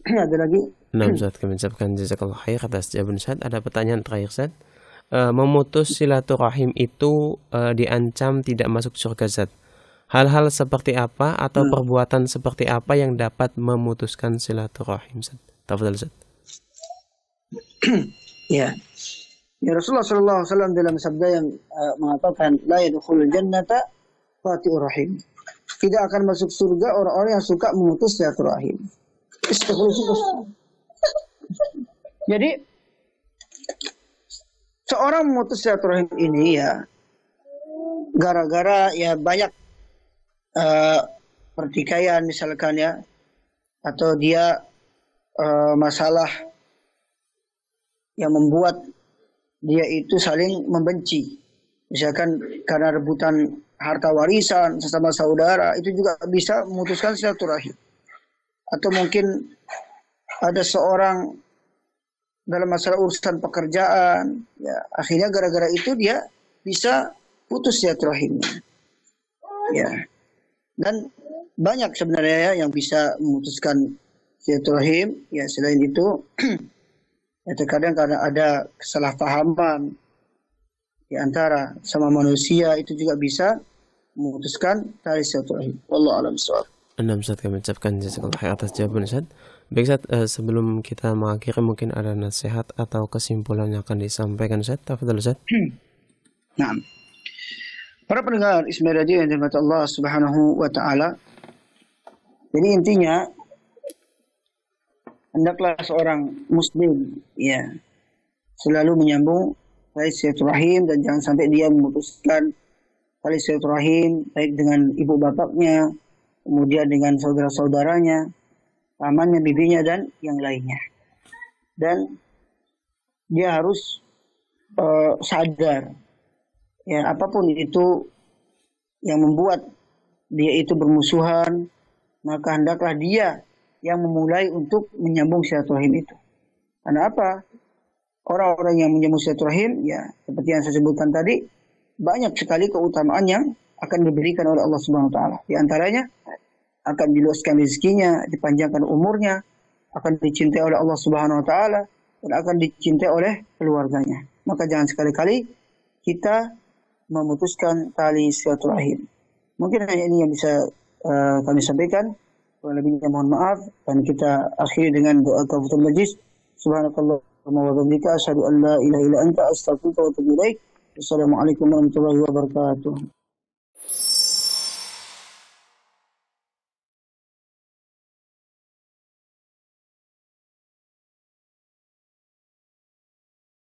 Ada lagi? Nah, Ustaz, kami ucapkan jazakallah khair atas jawaban Ustaz. Ada pertanyaan terakhir, Ustaz. Memutus silaturahim itu diancam tidak masuk surga, Ustaz. Hal-hal seperti apa atau perbuatan seperti apa yang dapat memutuskan silaturahim, Ustaz? Tafadhol, Ustaz. Ya. Ya, Rasulullah SAW dalam sabda yang mengatakan la yadkhulul jannata qati'ur rahim. Tidak akan masuk surga orang-orang yang suka memutus silaturahim. Jadi seorang memutus silaturahim ini ya gara-gara ya banyak pertikaian misalkan ya, atau dia masalah yang membuat dia itu saling membenci, misalkan karena rebutan harta warisan sesama saudara, itu juga bisa memutuskan silaturahim. Atau mungkin ada seorang dalam masalah urusan pekerjaan, ya akhirnya gara-gara itu dia bisa putus silaturahimnya. Ya. Dan banyak sebenarnya ya yang bisa memutuskan silaturahim. Ya, selain itu ya terkadang karena ada kesalahpahaman di antara sama manusia, itu juga bisa memutuskan tali silaturahim. Wallahu a'lam bishawab. Ustaz, kami ucapkan jazakallah khair atas jawaban Ustaz. Baik Ustaz, sebelum kita mengakhiri mungkin ada nasihat atau kesimpulan yang akan disampaikan Ustaz. Tafadhol Ustaz. Nah, para pendengar Ismail Radio yang dirahmati Allah Subhanahu wa taala. Jadi intinya hendaklah seorang muslim ya selalu menyambung tali silaturahim dan jangan sampai dia memutuskan tali silaturahim baik dengan ibu bapaknya, kemudian dengan saudara-saudaranya, pamannya, bibinya dan yang lainnya. Dan dia harus sadar ya apapun itu yang membuat dia itu bermusuhan, maka hendaklah dia yang memulai untuk menyambung silaturahim itu. Karena apa? Orang-orang yang menyambung silaturahim, ya seperti yang saya sebutkan tadi, banyak sekali keutamaan yang akan diberikan oleh Allah Subhanahu Wa Taala. Di antaranya akan diluaskan rezekinya, dipanjangkan umurnya, akan dicintai oleh Allah Subhanahu Wa Taala, dan akan dicintai oleh keluarganya. Maka jangan sekali-kali kita memutuskan tali silaturahim. Mungkin hanya ini yang bisa kami sampaikan. Kurang lebihnya mohon maaf, dan kita akhiri dengan doa kafaratul majlis. Subhanakallahumma wa bihamdika asyhadu an la ilaha illa anta astaghfiruka wa atubu ilaik. Wassalamualaikum warahmatullahi wabarakatuh.